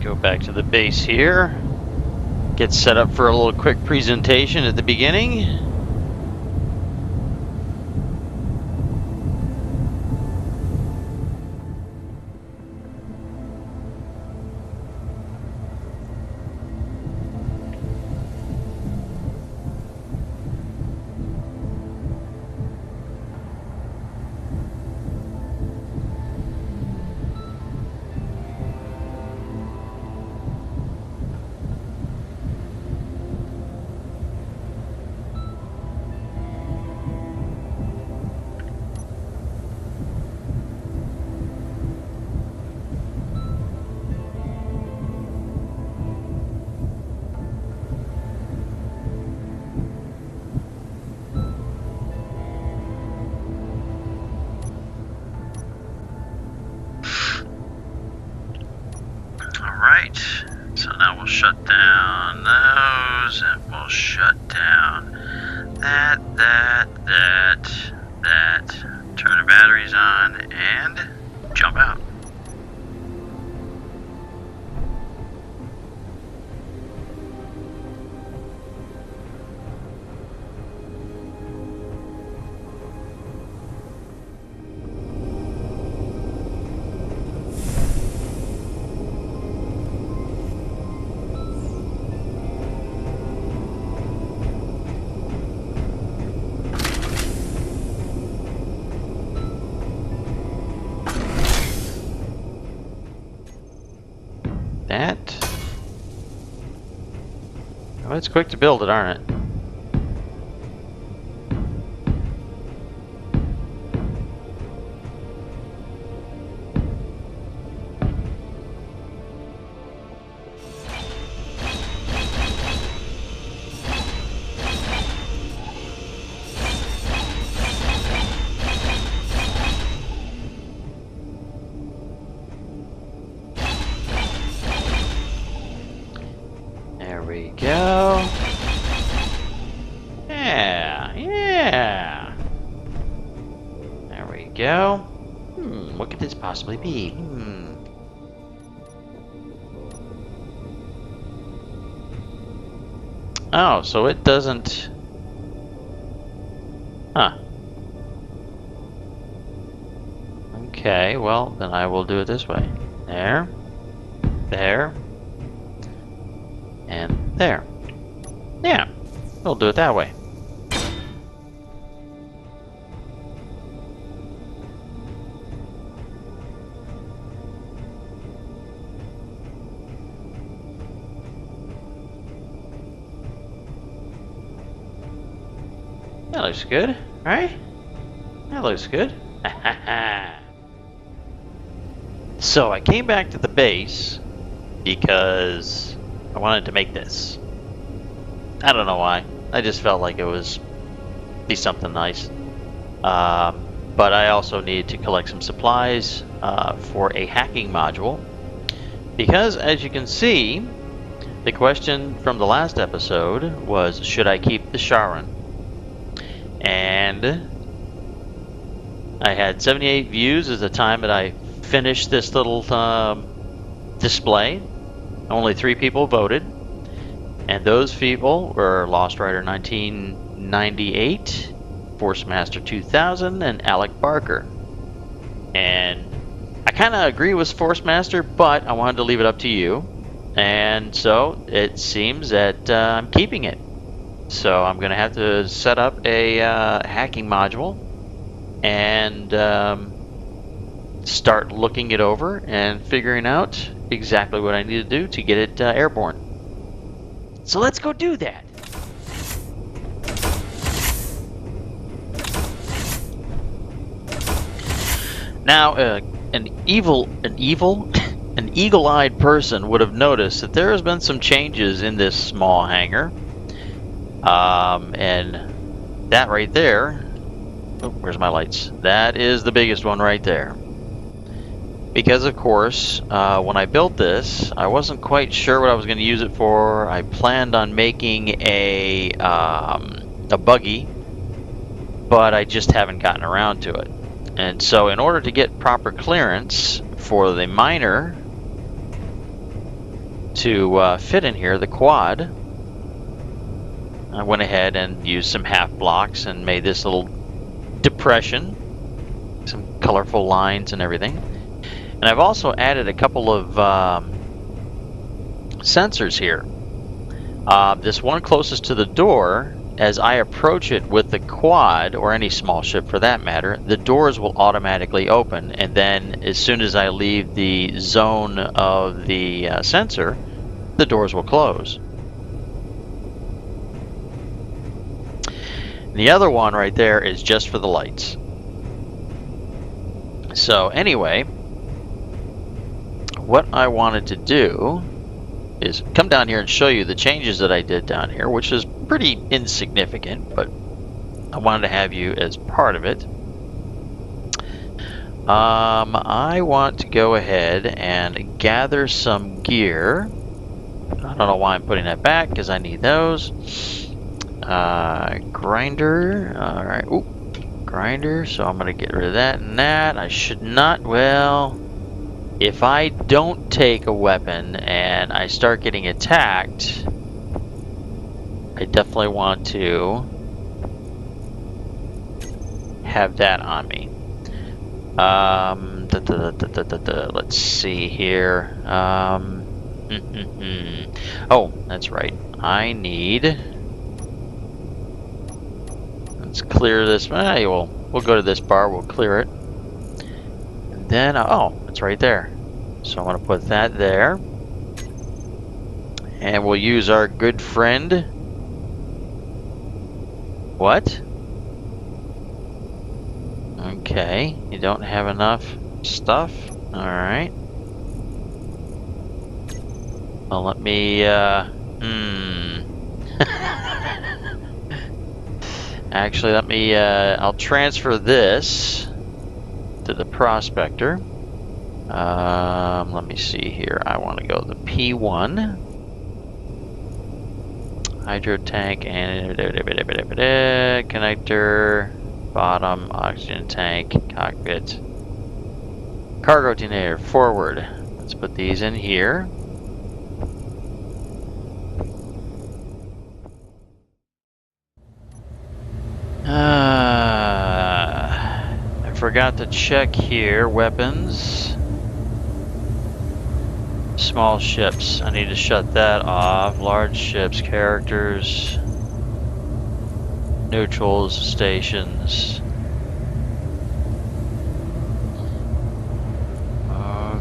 Go back to the base here. Get set up for a little quick presentation at the beginning. Alright, so now we'll shut down those, and we'll shut down that. Turn the batteries on, and jump out. Well, it's quick to build it, aren't it? There we go. Yeah. There we go. What could this possibly be? Oh, so it doesn't... Huh. Okay, well, then I will do it this way. There. There. And there. Yeah, we'll do it that way. That looks good, right? That looks good. So I came back to the base because I wanted to make this. I don't know why. I just felt like it was be something nice. But I also need to collect some supplies for a hacking module. Because as you can see, the question from the last episode was, should I keep the Charon? And I had 78 views as the time that I finished this little display. Only 3 people voted, and those people were Lost Rider 1998, Force Master 2000, and Alec Barker. And I kind of agree with Force Master, but I wanted to leave it up to you, and so it seems that I'm keeping it. So I'm going to have to set up a hacking module and start looking it over and figuring out exactly what I need to do to get it airborne. So let's go do that. Now, an eagle-eyed person would have noticed that there has been some changes in this small hangar. And that right there, oh, where's my lights? That is the biggest one right there. Because of course, when I built this, I wasn't quite sure what I was going to use it for. I planned on making a buggy, but I just haven't gotten around to it. And so in order to get proper clearance for the miner, to fit in here, the quad, I went ahead and used some half blocks and made this little depression, some colorful lines and everything. And I've also added a couple of sensors here. This one closest to the door, as I approach it with the quad, or any small ship for that matter, the doors will automatically open, and then as soon as I leave the zone of the sensor, the doors will close. The other one right there is just for the lights. So anyway, what I wanted to do is come down here and show you the changes that I did down here, which is pretty insignificant, but I wanted to have you as part of it. I want to go ahead and gather some gear. I don't know why I'm putting that back, because I need those. Grinder. Alright. Ooh, grinder. So I'm going to get rid of that and that. I should not. Well, if I don't take a weapon and I start getting attacked, I definitely want to have that on me. Let's see here. Oh, that's right. I need... Let's clear this. We'll go to this bar. We'll clear it. And then, oh, it's right there. So I'm going to put that there. And we'll use our good friend. What? Okay, you don't have enough stuff? Alright. Well, let me, Actually, let me, I'll transfer this to the prospector. Let me see here. I want to go the P1. Hydro tank and connector, bottom, oxygen tank, cockpit, cargo detonator, forward. Let's put these in here. I forgot to check here. Weapons. Small ships. I need to shut that off. Large ships, characters, neutrals, stations.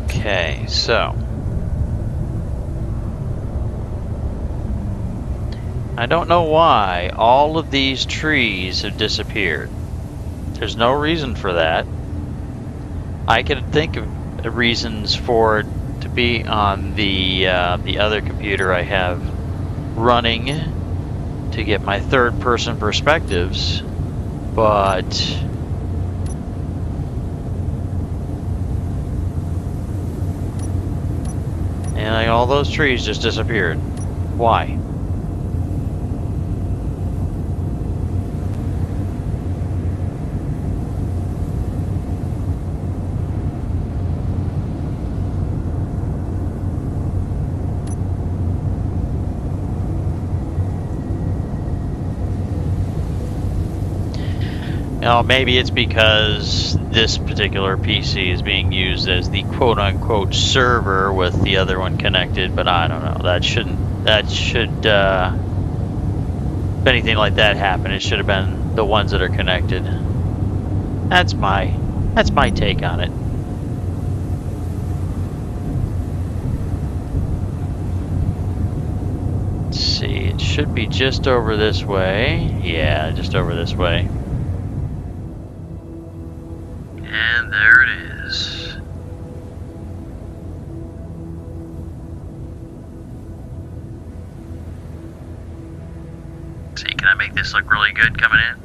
Okay, so I don't know why all of these trees have disappeared. There's no reason for that. I can think of reasons for it to be on the other computer I have running to get my third-person perspectives, but and like all those trees just disappeared. Why? Now, maybe it's because this particular PC is being used as the quote-unquote server with the other one connected, but I don't know. That should, if anything like that happened, it should have been the ones that are connected. That's my take on it. Let's see, it should be just over this way. Yeah, just over this way. And there it is. See, can I make this look really good coming in?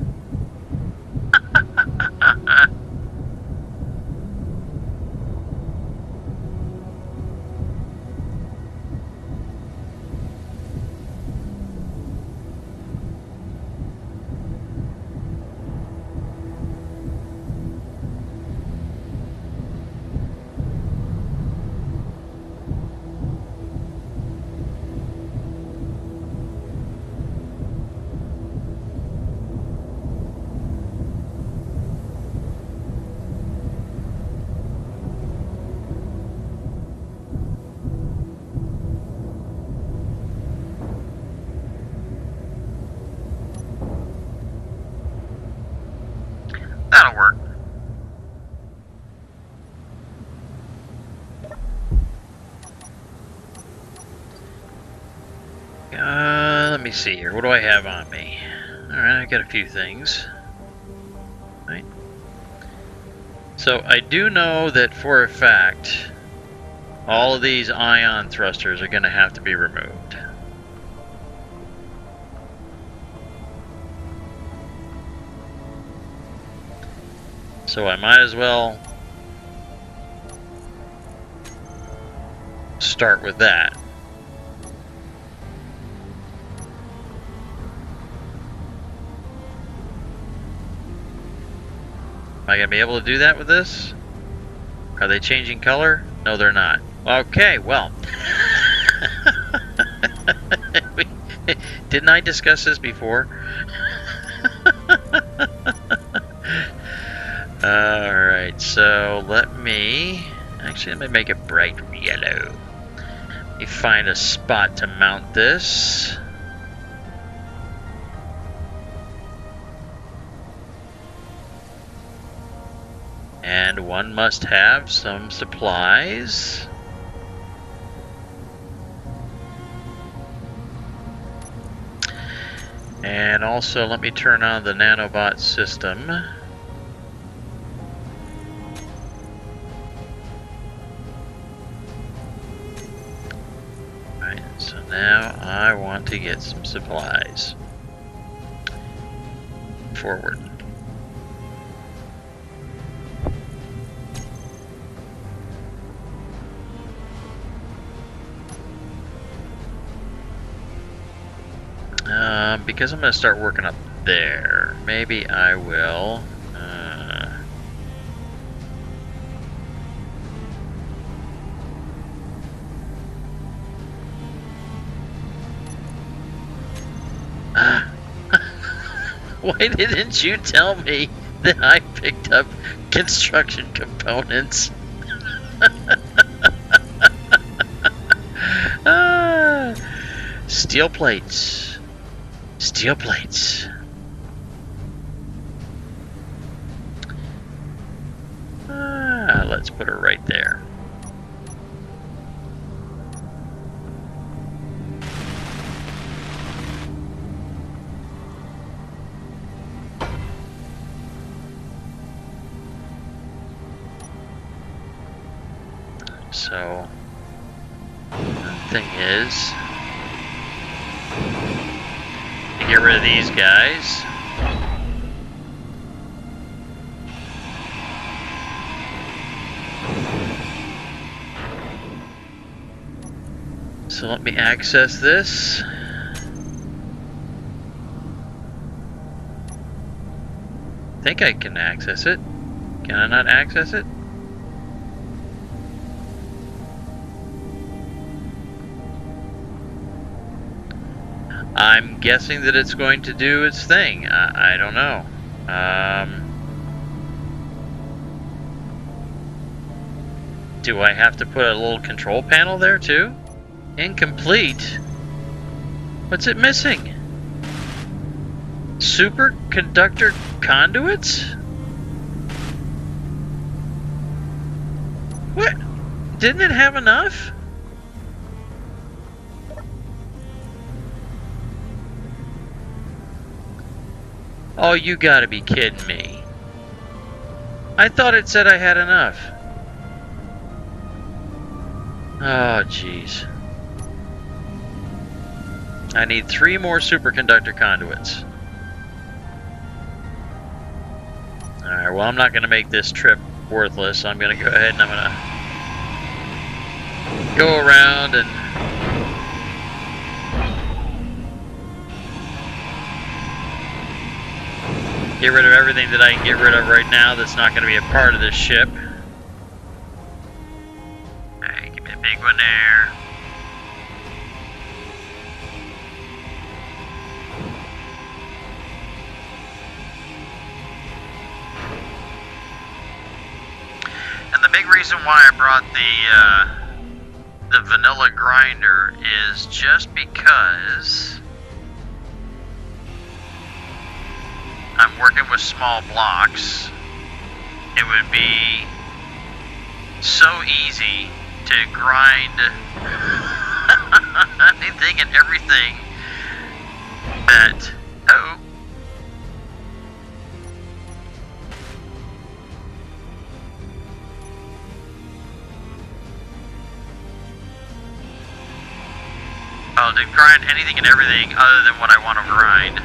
Let me see here. What do I have on me? Alright, I got a few things. Right. So I do know that for a fact all of these ion thrusters are going to have to be removed. So I might as well start with that. Am I going to be able to do that with this? Are they changing color? No, they're not. Okay, well. Didn't I discuss this before? Alright, so let me make it bright yellow. Let me find a spot to mount this. And one must have some supplies. And also let me turn on the Nanobot system. Right, so now I want to get some supplies. Forward. Because I'm going to start working up there, maybe I will. Why didn't you tell me that I picked up construction components? Steel plates. Steel plates. Let's put her right there. So, the thing is, get rid of these guys. So let me access this. I think I can access it. Can I not access it? I'm guessing that it's going to do its thing. I don't know. Do I have to put a little control panel there too? Incomplete? What's it missing? Superconductor conduits? What? Didn't it have enough? Oh, you gotta be kidding me. I thought it said I had enough. Oh, jeez. I need 3 more superconductor conduits. Alright, well, I'm not gonna make this trip worthless. I'm gonna go ahead and I'm gonna go around and get rid of everything that I can get rid of right now that's not going to be a part of this ship. Alright, give me the big one there. And the big reason why I brought the vanilla grinder is just because I'm working with small blocks. It would be so easy to grind anything and everything that... Oh! Oh, to grind anything and everything other than what I want to grind.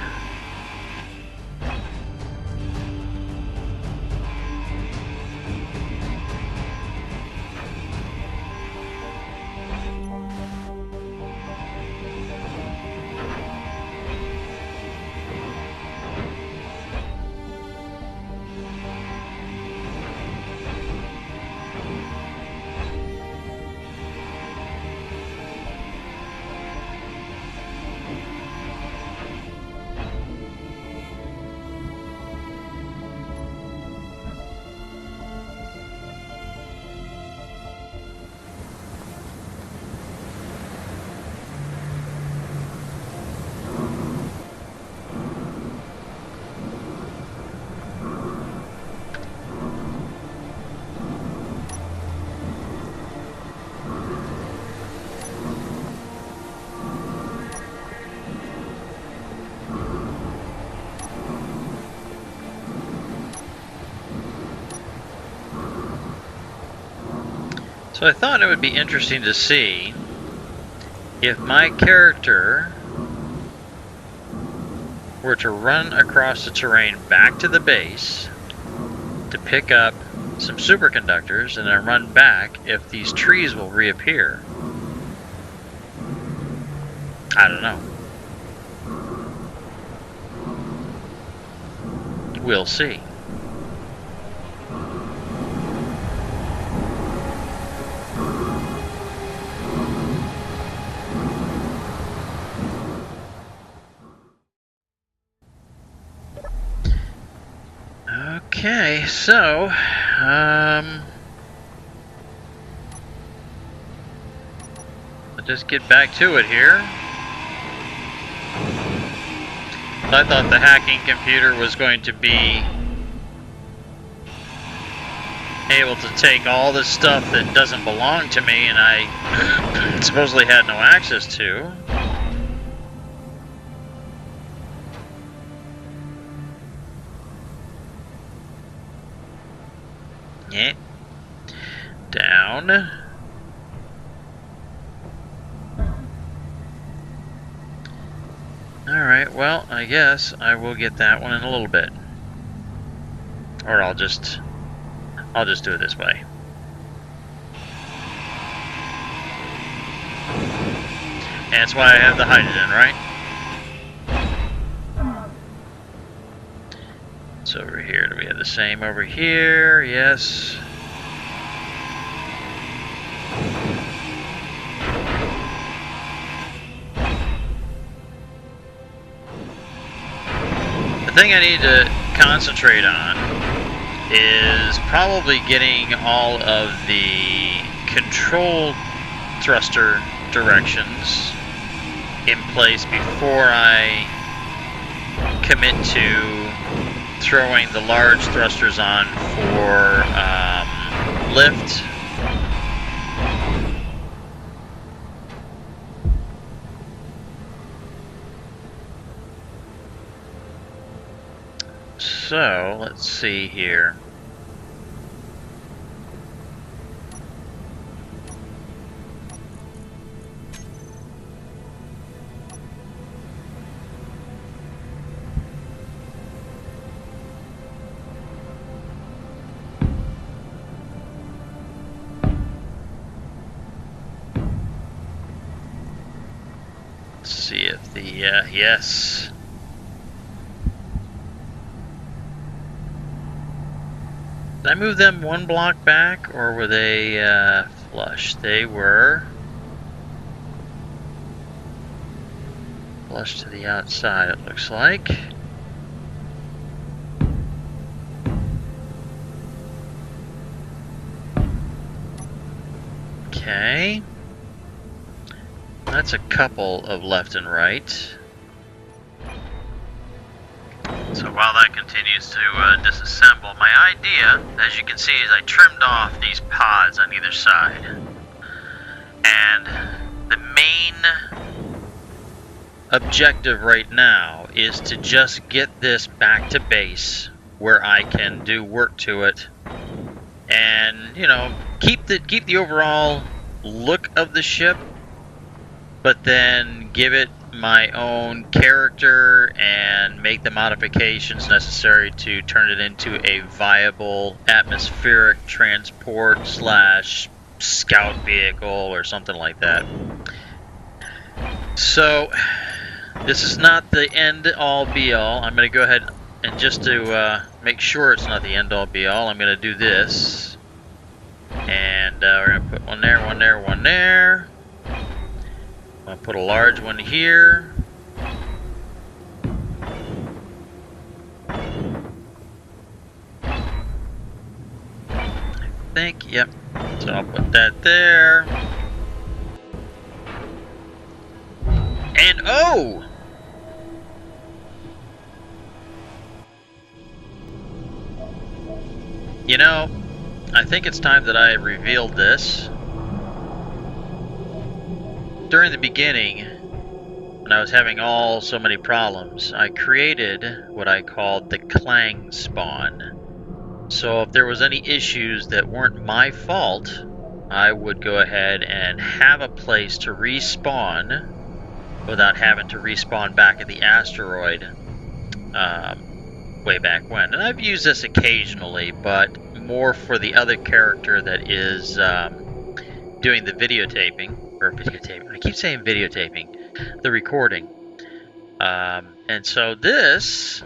So I thought it would be interesting to see if my character were to run across the terrain back to the base to pick up some superconductors and then run back, if these trees will reappear. I don't know. We'll see. Okay, so, I'll just get back to it here. I thought the hacking computer was going to be able to take all this stuff that doesn't belong to me and I supposedly had no access to. Yeah. Down. Alright, well, I guess I will get that one in a little bit. Or I'll just do it this way. And that's why I have the hydrogen, right? It's over here. Do we have the same over here? Yes. The thing I need to concentrate on is probably getting all of the control thruster directions in place before I commit to throwing the large thrusters on for lift. So, let's see here. Let's see if the, yes. Did I move them one block back, or were they flush? They were flush to the outside, it looks like. Okay. That's a couple of left and right. So while that continues to disassemble, my idea, as you can see, is I trimmed off these pods on either side. And the main objective right now is to just get this back to base where I can do work to it, and you know, keep the overall look of the ship, but then give it my own character and make the modifications necessary to turn it into a viable atmospheric transport slash scout vehicle or something like that. So this is not the end all be all. I'm going to go ahead and just to make sure it's not the end all be all, I'm going to do this. And we're going to put one there, one there, one there. I'll put a large one here. I think, yep. So I'll put that there. And oh! You know, I think it's time that I revealed this. During the beginning, when I was having so many problems, I created what I called the Clang spawn. So if there was any issues that weren't my fault, I would go ahead and have a place to respawn without having to respawn back at the asteroid way back when. And I've used this occasionally, but more for the other character that is doing the videotaping. Or videotaping. I keep saying videotaping. The recording. And so this,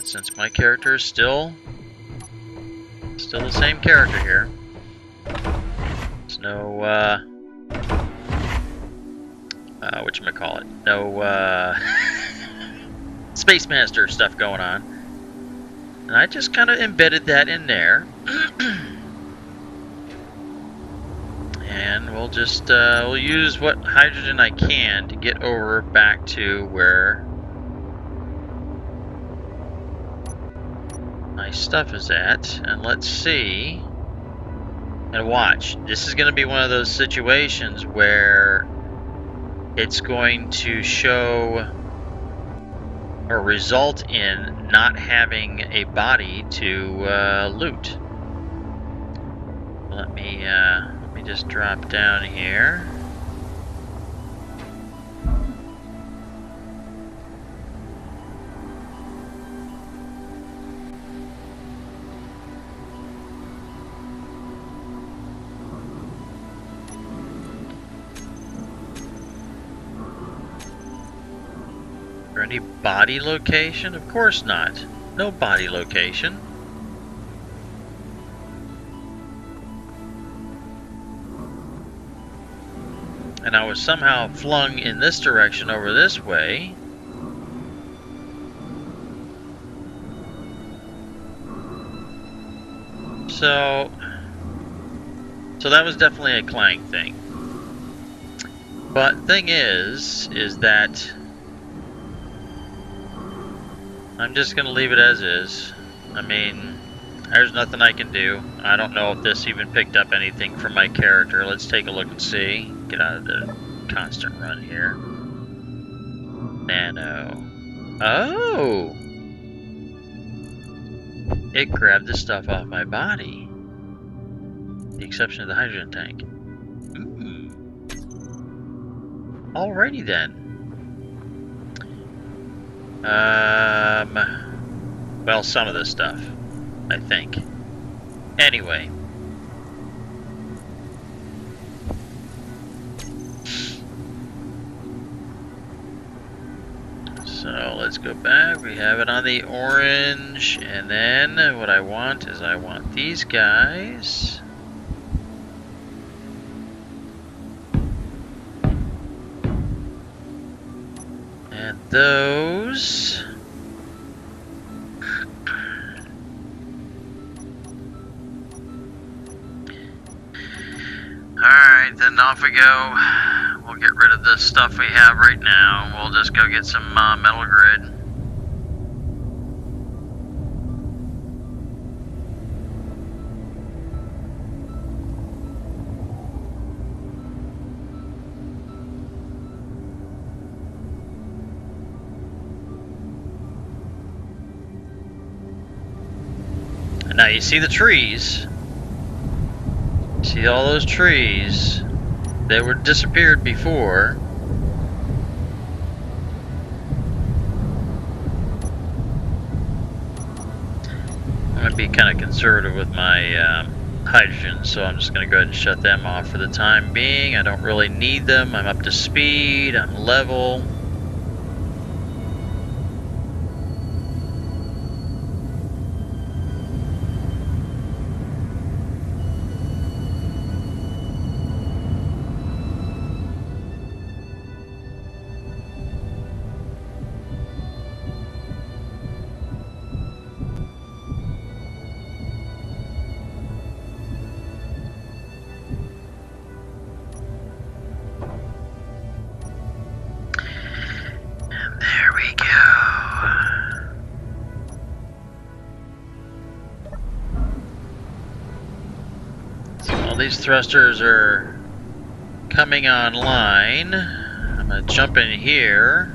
since my character is still the same character here, there's no whatchamacallit, no Space Master stuff going on, and I just kind of embedded that in there. And we'll just we'll use what hydrogen I can to get over back to where my stuff is at, and let's see. And watch, this is going to be one of those situations where it's going to show or result in not having a body to loot. Let me just drop down here. Is there any body location? Of course not. No body location. And I was somehow flung in this direction over this way. So that was definitely a Clang thing. But thing is that I'm just gonna leave it as is. I mean, there's nothing I can do. I don't know if this even picked up anything from my character. Let's take a look and see. Get out of the constant run here. Nano. Oh! It grabbed the stuff off my body. The exception of the hydrogen tank. Alrighty then. Well, some of this stuff, I think. Anyway. So let's go back. We have it on the orange, and then what I want is I want these guys. And those. Alright, then off we go. We'll get rid of the stuff we have right now. We'll just go get some metal grid. Now you see the trees. See all those trees? They were disappeared before. I'm going to be kind of conservative with my hydrogen, so I'm just going to go ahead and shut them off for the time being. I don't really need them. I'm up to speed. I'm level. There we go. So all these thrusters are coming online. I'm going to jump in here.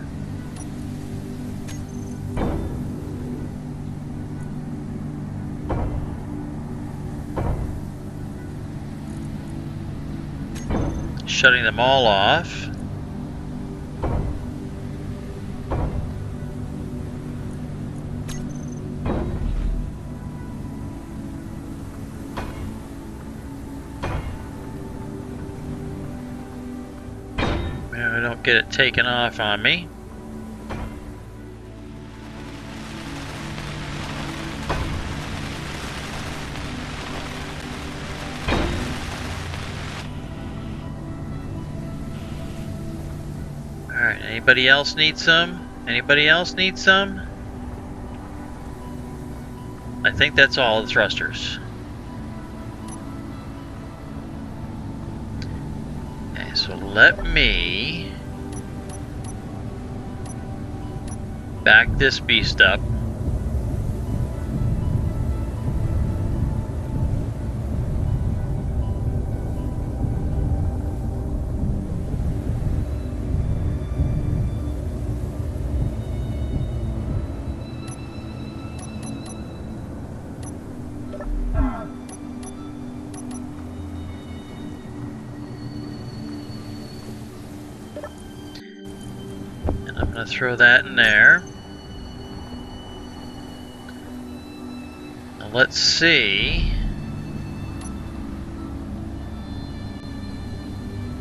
Shutting them all off. I don't get it taken off on me. Alright, anybody else need some? Anybody else need some? I think that's all the thrusters. Okay, so let me back this beast up. And I'm going to throw that in there. Now let's see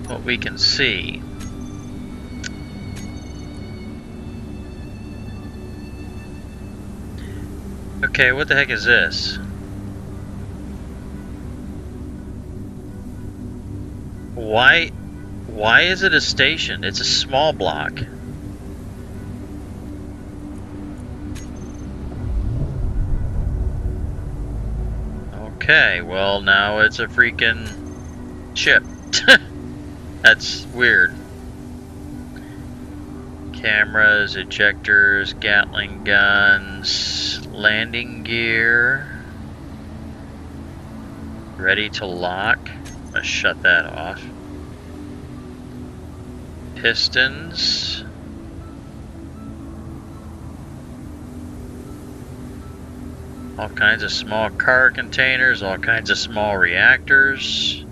what we can see. Okay, what the heck is this? Why is it a station? It's a small block. Okay, well now it's a freaking ship. That's weird. Cameras, ejectors, Gatling guns, landing gear. Ready to lock. I'm gonna shut that off. Pistons. All kinds of small car containers, all kinds of small reactors.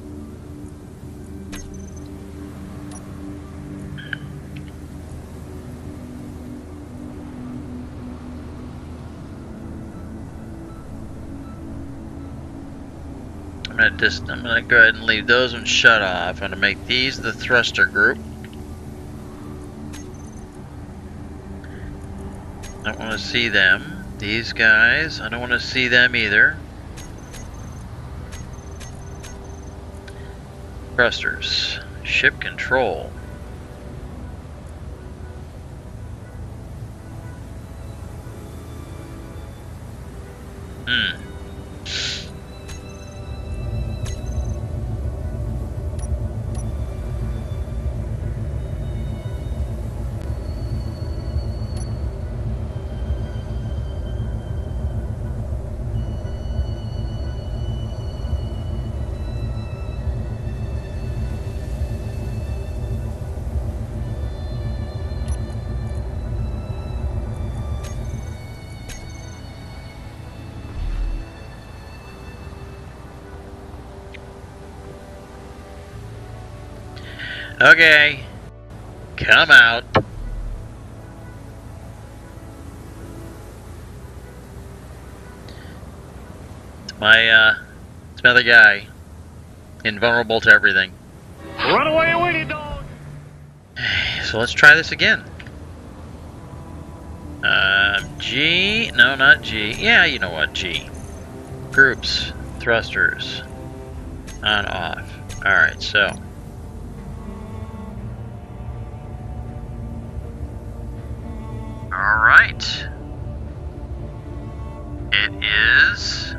I'm gonna go ahead and leave those ones shut off. I'm gonna make these the thruster group. I don't want to see them. These guys, I don't want to see them either. Thrusters. Ship control. Okay. Come out. It's my other guy. Invulnerable to everything. Run away with it, dog! So let's try this again. G. No, not G. Yeah, you know what, G. Groups. Thrusters. On, off. Alright, so. Alright. It is.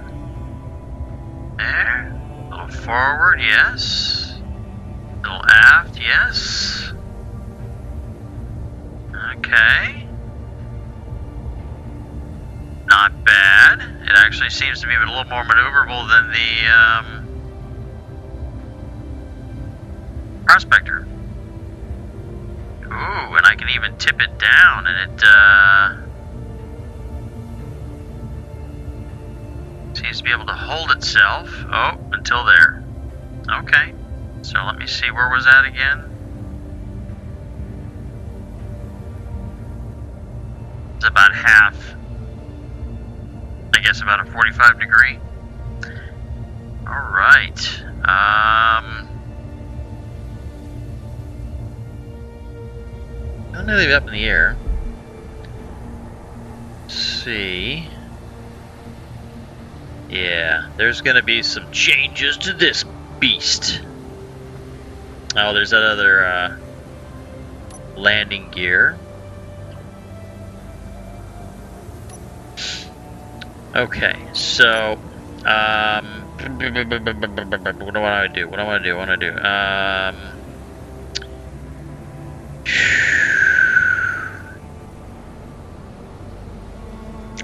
There. A little forward, yes. A little aft, yes. Okay. Not bad. It actually seems to be a little more maneuverable than the Prospector. Ooh, and I can even tip it down and it seems to be able to hold itself. Oh, until there. Okay. So let me see, where was that again? It's about half. I guess about a 45 degree. Alright. I'm gonna leave it up in the air. Let's see. Yeah, there's gonna be some changes to this beast. Oh, there's that other landing gear. Okay, so what do I want to do? What do I want to do? What do I want to do?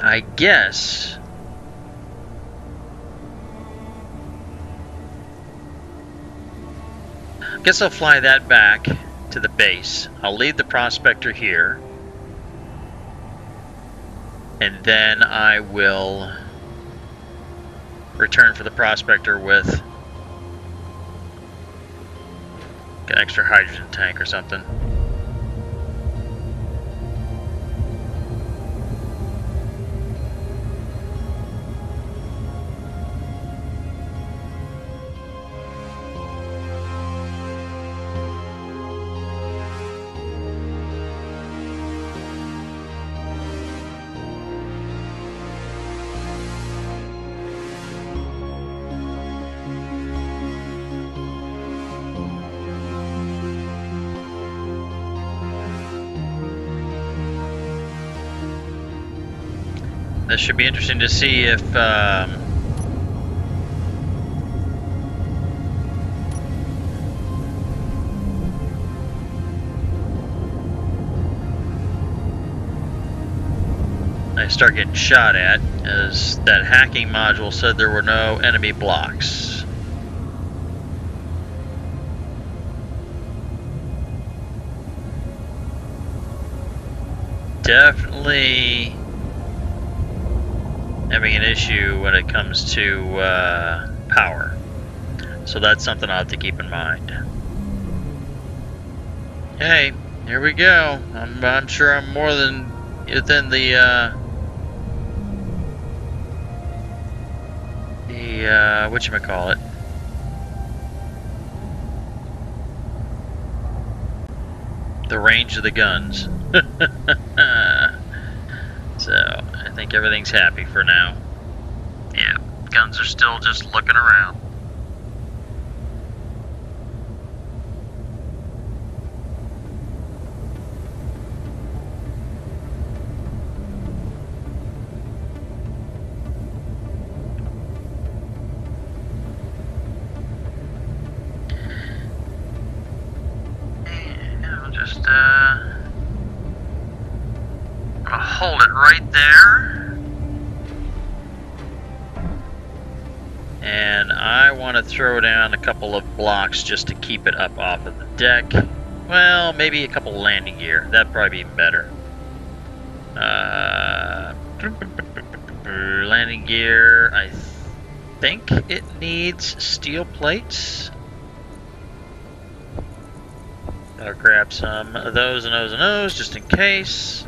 I guess I'll fly that back to the base. I'll leave the Prospector here. And then I will return for the Prospector with an extra hydrogen tank or something. This should be interesting to see if I start getting shot at, as that hacking module said there were no enemy blocks. Definitely having an issue when it comes to power. So that's something I'll have to keep in mind. Hey, here we go. I'm sure I'm more than within the whatchamacallit. The range of the guns. So, I think everything's happy for now. Yeah, guns are still just looking around. And I'll just, I'll hold it right there. And I want to throw down a couple of blocks just to keep it up off of the deck. Well, maybe a couple landing gear. That'd probably be even better. Landing gear, I think it needs steel plates. I'll grab some of those and those and those just in case.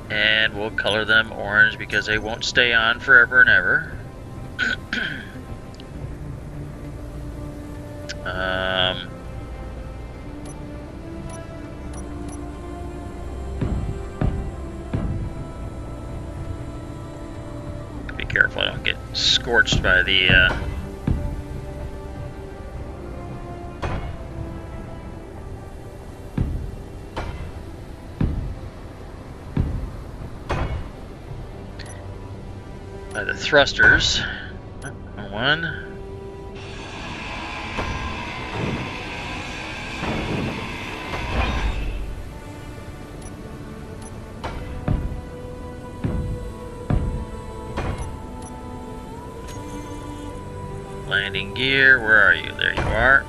And we'll color them orange because they won't stay on forever and ever. Be careful I don't get scorched by the thrusters. One. Landing gear, where are you? There you are.